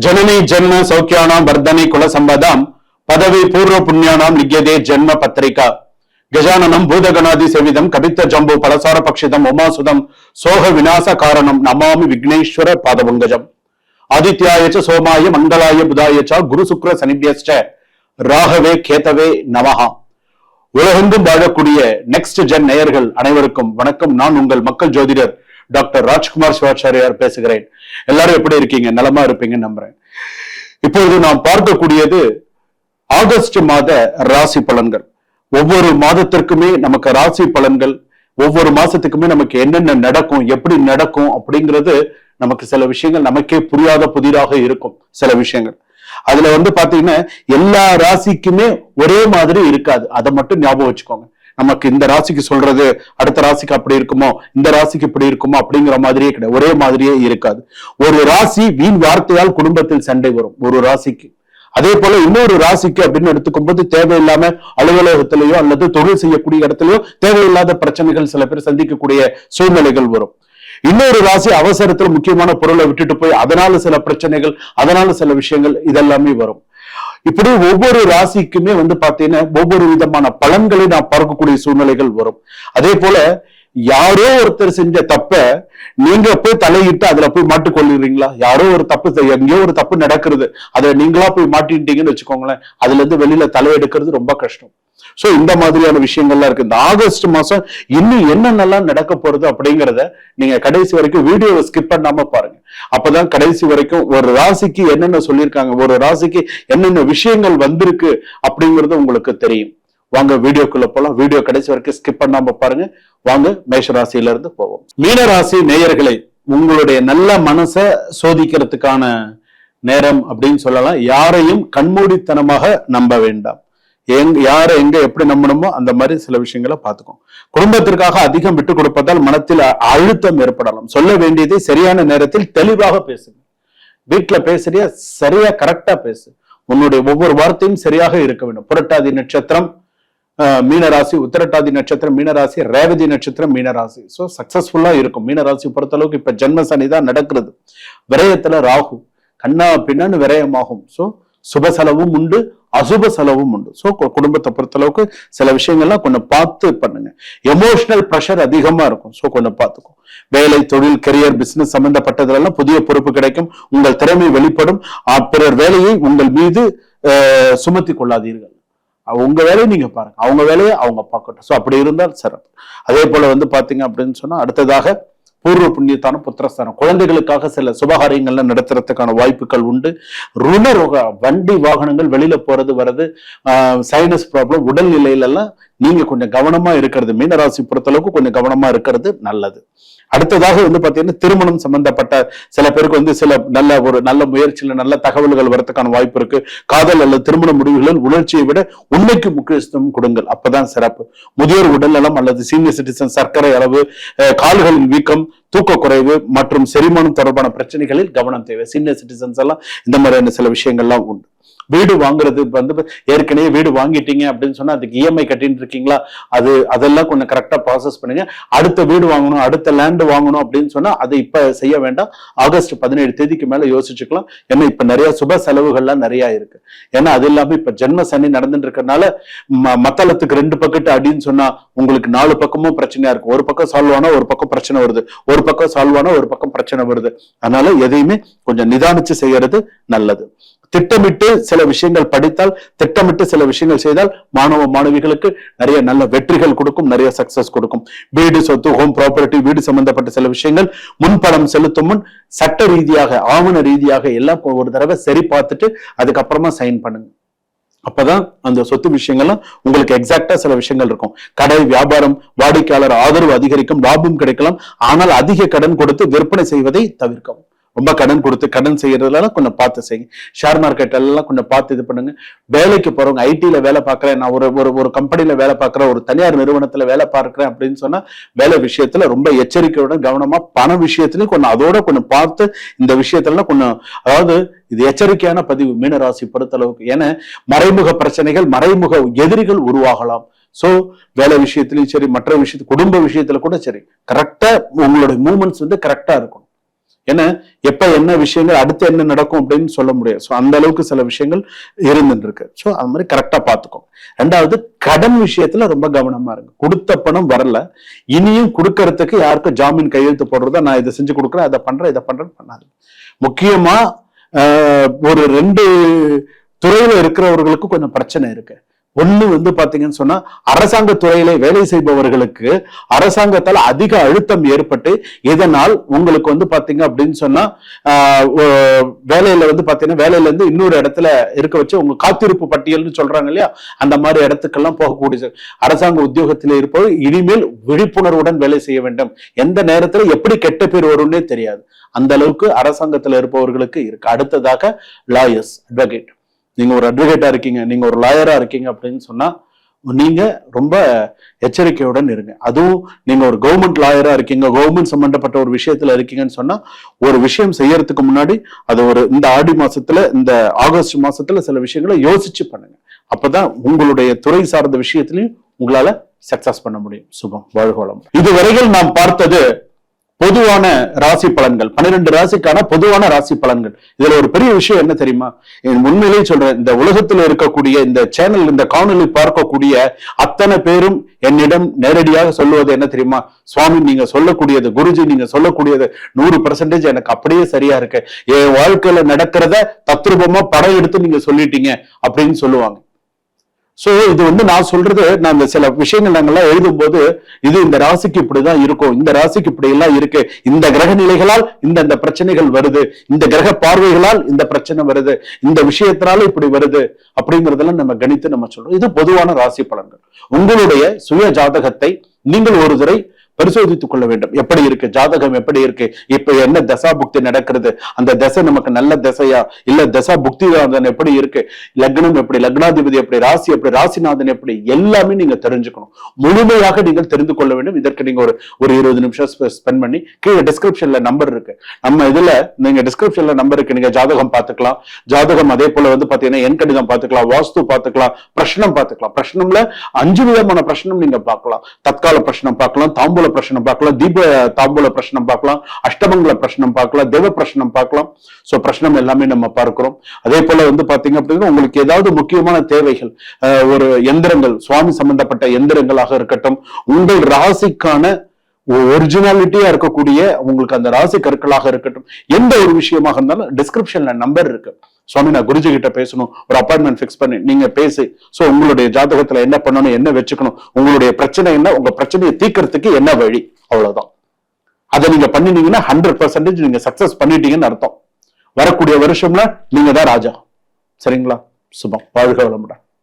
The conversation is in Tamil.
जननी जन्म सौख्यानां वर्धने कुल संपदां पदवी पूर्व पुण्यानां लिख्यते जन्म पत्रिका गजाननं भूतगणादि सेविदं कवित्त जम्बू पलसार पक्षितम् उमासुदं सोह विनाश कारणं नमामि विघ्नेश्वर पादपङ्कजम् आदित्याय च सोमाय मंगलाय बुधाय च गुरु शुक्र शनिभ्यश्च ராகவே கேதவே நமஹா. உலகெங்கும் வாழக்கூடிய நெக்ஸ்ட் ஜென் நேயர்கள் அனைவருக்கும் வணக்கம். நான் உங்கள் மக்கள் ஜோதிடர் டாக்டர் ராஜ்குமார் சிவாச்சாரியார் பேசுகிறேன். எல்லாரும் எப்படி இருக்கீங்க? நலமா இருப்பீங்கன்னு நம்புறேன். இப்பொழுது நாம் பார்க்கக்கூடியது ஆகஸ்ட் மாத ராசி பலன்கள். ஒவ்வொரு மாதத்திற்குமே நமக்கு ராசி பலன்கள், ஒவ்வொரு மாசத்துக்குமே நமக்கு என்னென்ன நடக்கும், எப்படி நடக்கும் அப்படிங்கிறது நமக்கு சில விஷயங்கள் நமக்கே புரியாத புதிதாக இருக்கும். சில விஷயங்கள் அதுல பாத்தீங்கன்னா எல்லா ராசிக்குமே ஒரே மாதிரி இருக்காது. அதை மட்டும் ஞாபகம் வச்சுக்கோங்க. நமக்கு இந்த ராசிக்கு சொல்றது அடுத்த ராசிக்கு அப்படி இருக்குமோ, இந்த ராசிக்கு இப்படி இருக்குமோ அப்படிங்கிற மாதிரியே கிடையாது. ஒரே மாதிரியே இருக்காது. ஒரு ராசி வீண் வார்த்தையால் குடும்பத்தில் சண்டை வரும் ஒரு ராசிக்கு. அதே போல இன்னொரு ராசிக்கு அப்படின்னு எடுத்துக்கும் போது தேவையில்லாம அலுவலகத்திலேயோ அல்லது தொழில் செய்யக்கூடிய இடத்துலயோ தேவையில்லாத பிரச்சனைகள் சில பேர் சந்திக்கக்கூடிய சூழ்நிலைகள் வரும். இன்னொரு ராசி அவசரத்துல முக்கியமான பொருளை விட்டுட்டு போய் அதனால சில பிரச்சனைகள், அதனால சில விஷயங்கள் இதெல்லாமே வரும். இப்படி ஒவ்வொரு ராசிக்குமே பாத்தீங்கன்னா ஒவ்வொரு விதமான பலன்களை நான் பார்க்கக்கூடிய சூழ்நிலைகள் வரும். அதே போல யாரோ ஒருத்தர் செஞ்ச தப்ப நீங்க போய் தலையிட்டு அதுல போய் மாட்டிக்கொள்ளுறீங்களா? யாரோ ஒரு தப்பு, எங்கேயோ ஒரு தப்பு நடக்கிறது, அதை நீங்களா போய் மாட்டிட்டீங்கன்னு வச்சுக்கோங்களேன். அதுல இருந்து வெளியில தலையெடுக்கிறது ரொம்ப கஷ்டம். சோ இந்த மாதிரியான விஷயங்கள்லாம் இருக்கு. இந்த ஆகஸ்ட் மாசம் இன்னும் என்னென்னலாம் நடக்க போறது அப்படிங்கிறத நீங்க கடைசி வரைக்கும் வீடியோவை ஸ்கிப் பண்ணாம பாருங்க. அப்பதான் கடைசி வரைக்கும் ஒரு ராசிக்கு என்னென்ன சொல்லியிருக்காங்க, ஒரு ராசிக்கு என்னென்ன விஷயங்கள் வந்திருக்கு அப்படிங்கிறது உங்களுக்கு தெரியும். வாங்க வீடியோக்குள்ள போலாம். வீடியோ கடைசி வரைக்கும் ஸ்கிப் பண்ணாம பாருங்க. வாங்க மேஷ ராசியில இருந்து போவோம். மீனராசி நேயர்களை, உங்களுடைய நல்ல மனசை சோதிக்கிறதுக்கான நேரம் அப்படின்னு சொல்லலாம். யாரையும் கண்மூடித்தனமாக நம்ப வேண்டாம். யாரை எங்க எப்படி நம்பணுமோ அந்த மாதிரி சில விஷயங்களை பார்த்துக்கோம். குடும்பத்திற்காக அதிகம் விட்டு கொடுப்பதால் மனத்தில் அழுத்தம் ஏற்படலாம். சொல்ல வேண்டியதை சரியான நேரத்தில் தெளிவாக பேசுங்க. வீட்டுல பேசுறியா, சரியா கரெக்டா பேசு. உன்னுடைய ஒவ்வொரு வார்த்தையும் சரியாக இருக்க வேண்டும். புரட்டாதி நட்சத்திரம் மீனராசி, உத்திரட்டாதி நட்சத்திரம் மீனராசி, ரேவதி நட்சத்திரம் மீனராசி. ஸோ சக்சஸ்ஃபுல்லா இருக்கும். மீனராசி பொறுத்த அளவுக்கு இப்ப ஜென்ம சனி தான் நடக்கிறது. விரயத்துல ராகு, கண்ணா பின்னான்னு விரயமாகும். ஸோ சுப செலவும் உண்டு, அசுப செலவும் உண்டு. ஸோ குடும்பத்தை பொறுத்த அளவுக்கு சில விஷயங்கள்லாம் கொஞ்சம் பார்த்து பண்ணுங்க. எமோஷனல் ப்ரெஷர் அதிகமா இருக்கும். ஸோ கொஞ்சம் பார்த்துக்கும். வேலை, தொழில், கெரியர், பிசினஸ் சம்பந்தப்பட்டதெல்லாம் புதிய பொறுப்பு கிடைக்கும். உங்கள் திறமை வெளிப்படும். பிறர் வேலையை உங்கள் மீது சுமத்தி கொள்ளாதீர்கள். உங்க வேலையை நீங்க பாருங்க, அவங்க வேலையை அவங்க பார்க்கட்டும். ஸோ அப்படி இருந்தால் சிறப்பு. அதே போல பாத்தீங்க அப்படின்னு சொன்னா அடுத்ததாக பூர்வ புண்ணியத்தான புத்திரஸ்தானம். குழந்தைகளுக்காக சில சுபகாரியங்கள்லாம் நடத்துறதுக்கான வாய்ப்புகள் உண்டு. ருணரோக, வண்டி வாகனங்கள் வெளியில போறது வர்றது, சைனஸ் ப்ராப்ளம், உடல்நிலையில எல்லாம் நீங்க கொஞ்சம் கவனமா இருக்கிறது, மீனராசி பொறுத்தளவுக்கு கொஞ்சம் கவனமா இருக்கிறது நல்லது. அடுத்ததாக பாத்தீங்கன்னா திருமணம் சம்பந்தப்பட்ட சில பேருக்கு சில நல்ல முயற்சியில நல்ல தகவல்கள் வரதுக்கான வாய்ப்பு இருக்கு. காதல் அல்லது திருமண முடிவுகளில் உணர்ச்சியை விட உண்மைக்கு முக்கியத்துவம் கொடுங்கள். அப்பதான் சிறப்பு. முதியோர் உடல்நலம் அல்லது சீனியர் சிட்டிசன் சர்க்கரை அளவு, கால்களின் வீக்கம், தூக்க குறைவு மற்றும் செரிமானம் தொடர்பான பிரச்சனைகளில் கவனம் தேவை. சீனியர் சிட்டிசன்ஸ் எல்லாம் இந்த மாதிரியான சில விஷயங்கள்லாம் உண்டு. வீடு வாங்குறது ஏற்கனவே வீடு வாங்கிட்டீங்க அப்படின்னு சொன்னா அதுக்கு இஎம்ஐ கட்டிட்டு இருக்கீங்களா, அதெல்லாம் கொஞ்சம் கரெக்டா ப்ராசஸ் பண்ணுங்க. அடுத்த வீடு வாங்கணும், அடுத்த லேண்ட் வாங்கணும் அப்படின்னு சொன்னா அதை இப்ப செய்ய வேண்டாம். ஆகஸ்ட் 17 தேதிக்கு மேல யோசிச்சுக்கலாம். ஏன்னா இப்ப நிறைய சுப செலவுகள்லாம் நிறைய இருக்கு. ஏன்னா அது இல்லாம இப்ப ஜென்ம சனி நடந்துட்டு இருக்கறனால மத்தளத்துக்கு 2 பக்கெட் அப்படின்னு சொன்னா உங்களுக்கு 4 பக்கமும் பிரச்சனையா இருக்கு. ஒரு பக்கம் சால்வ் ஆனா ஒரு பக்கம் பிரச்சனை வருது, ஒரு பக்கம் சால்வ் ஆனா ஒரு பக்கம் பிரச்சனை வருது. அதனால எதையுமே கொஞ்சம் நிதானிச்சு செய்யறது நல்லது. திட்டமிட்டு சில விஷயங்கள் படித்தால், திட்டமிட்டு சில விஷயங்கள் செய்தால் மாணவ மாணவிகளுக்கு நிறைய நல்ல வெற்றிகள் கொடுக்கும், நிறைய சக்சஸ் கொடுக்கும். வீடு, சொத்து, ஹோம் ப்ராப்பர்ட்டி, வீடு சம்பந்தப்பட்ட சில விஷயங்கள் முன்பணம் செலுத்தும் முன் சட்ட ரீதியாக, ஆவண ரீதியாக எல்லாம் ஒரு தடவை சரி பார்த்துட்டு அதுக்கப்புறமா சைன் பண்ணுங்க. அப்பதான் அந்த சொத்து விஷயங்கள்லாம் உங்களுக்கு எக்ஸாக்டா சில விஷயங்கள் இருக்கும். கடை, வியாபாரம், வாடிக்கையாளர் ஆதரவு அதிகரிக்கும், லாபம் கிடைக்கலாம். ஆனால் அதிக கடன் கொடுத்து விற்பனை செய்வதை தவிர்க்கவும். ரொம்ப கடன் கொடுத்து கடன் செய்யறதுல கொஞ்சம் பார்த்து செய்யுங்க. ஷேர் மார்க்கெட் எல்லாம் கொஞ்சம் பார்த்து இது பண்ணுங்க. வேலைக்கு போறவங்க, ஐடில வேலை பார்க்கறேன், நான் ஒரு கம்பெனில வேலை பார்க்கறேன், ஒரு தனியார் நிறுவனத்துல வேலை பார்க்கிறேன் அப்படின்னு சொன்னா வேலை விஷயத்துல ரொம்ப எச்சரிக்கையுடன் கவனமா, பண விஷயத்திலையும் கொஞ்சம் அதோட கொஞ்சம் பார்த்து இந்த விஷயத்துல கொஞ்சம், அதாவது இது எச்சரிக்கையான பதிவு மீனராசி பொறுத்தளவுக்கு. ஏன்னா மறைமுக பிரச்சனைகள், மறைமுக எதிரிகள் உருவாகலாம். சோ வேலை விஷயத்திலயும் சரி, மற்ற விஷயத்து, குடும்ப விஷயத்துல கூட சரி, கரெக்டா உங்களுடைய மூவ்மெண்ட்ஸ் கரெக்டா இருக்கும். ஏன்னா எப்ப என்ன விஷயங்கள் அடுத்து என்ன நடக்கும் அப்படின்னு சொல்ல முடியாது. ஸோ அந்த அளவுக்கு சில விஷயங்கள் இருந்துட்டு இருக்கு. ஸோ அது மாதிரி கரெக்டா பார்த்துக்கோங்க. ரெண்டாவது, கடன் விஷயத்துல ரொம்ப கவனமா இருங்க. கொடுத்த பணம் வரல, இனியும் கொடுக்கறதுக்கு யாருக்கும் ஜாமீன் கையெழுத்து போடுறதா நான் இதை செஞ்சு கொடுக்குறேன், அதை பண்றேன் பண்ணாது. முக்கியமா ஒரு 2 துறையில இருக்கிறவர்களுக்கு கொஞ்சம் பிரச்சனை இருக்கு. ஒண்ணு பாத்தீங்கன்னு சொன்னா, அரசாங்க துறையில வேலை செய்பவர்களுக்கு அரசாங்கத்தால் அதிக அழுத்தம் ஏற்பட்டு, இதனால் உங்களுக்கு பாத்தீங்க அப்படின்னு சொன்னா வேலையில பாத்தீங்கன்னா வேலையில இருந்து இன்னொரு இடத்துல இருக்க வச்சு உங்க காத்திருப்பு பட்டியல்னு சொல்றாங்க இல்லையா, அந்த மாதிரி இடத்துக்கெல்லாம் போகக்கூடிய அரசாங்க உத்தியோகத்தில் இருப்பவர் இனிமேல் விழிப்புணர்வுடன் வேலை செய்ய வேண்டும். எந்த நேரத்துல எப்படி கெட்ட பேர் வரும்னே தெரியாது. அந்த அளவுக்கு அரசாங்கத்துல இருப்பவர்களுக்கு இருக்கு. அடுத்ததாக லாயர்ஸ், அட்வொகேட். நீங்க ஒரு அட்வொகேட்டா இருக்கீங்க, நீங்க ஒரு லாயரா இருக்கீங்க அப்படின்னு சொன்னா நீங்க ரொம்ப எச்சரிக்கையுடன் இருங்க. அதுவும் நீங்க ஒரு கவர்மெண்ட் லாயரா இருக்கீங்க, கவர்மெண்ட் சம்பந்தப்பட்ட ஒரு விஷயத்துல இருக்கீங்கன்னு சொன்னா, ஒரு விஷயம் செய்யறதுக்கு முன்னாடி அது இந்த ஆடி மாசத்துல, இந்த ஆகஸ்ட் மாசத்துல சில விஷயங்களை யோசிச்சு பண்ணுங்க. அப்பதான் உங்களுடைய துறை சார்ந்த விஷயத்திலையும் உங்களால சக்சஸ் பண்ண முடியும். சுபம், வாழ்க வளம். இதுவரையில் நாம் பார்த்தது பொதுவான ராசி பலன்கள், 12 ராசிக்கான பொதுவான ராசி பலன்கள். இதுல ஒரு பெரிய விஷயம் என்ன தெரியுமா? உண்மையிலேயே சொல்றேன், இந்த உலகத்துல இருக்கக்கூடிய இந்த சேனல், இந்த காணொலி பார்க்கக்கூடிய அத்தனை பேரும் என்னிடம் நேரடியாக சொல்லுவது என்ன தெரியுமா? சுவாமி, நீங்க சொல்லக்கூடியது, குருஜி நீங்க சொல்லக்கூடியது 100% எனக்கு அப்படியே சரியா இருக்கு, என் வாழ்க்கையில நடக்கிறத தத்ரூபமா படம் எடுத்து நீங்க சொல்லிட்டீங்க அப்படின்னு சொல்லுவாங்க. சோ இது நான் சொல்றது, நான் இந்த சில விஷயங்கள் நாங்கெல்லாம் எழுதும் போது, இது இந்த ராசிக்கு இப்படிதான் இருக்கும், இந்த ராசிக்கு இப்படி எல்லாம் இருக்கு, இந்த கிரக நிலைகளால் இந்த பிரச்சனைகள் வருது, இந்த கிரக பார்வைகளால் இந்த பிரச்சனை வருது, இந்த விஷயத்தினால இப்படி வருது அப்படிங்கறதெல்லாம் நம்ம கணித்து நம்ம சொல்றோம். இது பொதுவான ராசி பலன்கள். உங்களுடைய சுய ஜாதகத்தை நீங்கள் ஒரு தடவை பரிசோதித்துக் கொள்ள வேண்டும். எப்படி இருக்கு ஜாதகம், எப்படி இருக்கு, இப்ப என்ன தசா புக்தி நடக்கிறது, அந்த தசை நமக்கு நல்ல தசையா இல்ல தசா புக்தி எப்படி இருக்கு, லக்னம் எப்படி, லக்னாதிபதி எப்படி, ராசி எப்படி, ராசிநாதன் எப்படி, எல்லாமே நீங்க தெரிஞ்சுக்கணும். முழுமையாக நீங்கள் தெரிந்து கொள்ள வேண்டும். இதற்கு நீங்க ஒரு 20 நிமிஷம் ஸ்பெண்ட் பண்ணி, கீழே டிஸ்கிரிப்ஷன்ல நம்பர் இருக்கு, நம்ம இதுல நீங்க டிஸ்கிரிப்ஷன்ல நம்பர் இருக்கு, நீங்க ஜாதகம் பார்த்துக்கலாம். ஜாதகம் அதே போல பாத்தீங்கன்னா எண் கணிதம் பார்த்துக்கலாம், வாஸ்து பார்த்துக்கலாம், பிரஷ்னம் பார்த்துக்கலாம். பிரஷ்னம்ல 5 விதமான பிரஷ்னம் நீங்க பார்க்கலாம். தற்கால பிரஷ்னம் பார்க்கலாம், தாம்பூல பிரச்சனம் பார்க்கலாம், தீப தாம்பூல பிரச்சனம் பார்க்கலாம், அஷ்டமங்கல பிரச்சனம் பார்க்கலாம், தேவ பிரச்சனம் பார்க்கலாம். சோ பிரச்சனம் எல்லாமே நம்ம பார்க்கிறோம். அதே போல பாத்தீங்க அப்படின்னா, உங்களுக்கு ஏதாவது முக்கியமான தேவைகள், ஒரு எந்திரங்கள், சுவாமி சம்பந்தப்பட்ட எந்திரங்களாக இருக்கட்டும், உங்கள் ராசிக்கான ஒரிஜினாலிட்டியா இருக்கக்கூடிய உங்களுக்கு அந்த ராசி கற்களாக இருக்கட்டும், எந்த ஒரு விஷயமாக இருந்தாலும் டிஸ்கிரிப்ஷன்ல நம்பர் இருக்கு. சுவாமி, நான் குருஜி கிட்ட பேசணும், ஒரு அப்பாயின்மெண்ட் பிக்ஸ் பண்ணி நீங்க பேசி, சோ உங்களுடைய ஜாதகத்துல என்ன பண்ணணும், என்ன வச்சுக்கணும், உங்களுடைய பிரச்சனை என்ன, உங்க பிரச்சனையை தீர்க்கறதுக்கு என்ன வழி, அவ்வளவுதான். அதை நீங்க பண்ணினீங்கன்னா 100% நீங்க சக்சஸ் பண்ணிட்டீங்கன்னு அர்த்தம். வரக்கூடிய வருஷம்ல நீங்க தான் ராஜா. சரிங்களா? சுபம், வாழ்க வளமுடன்.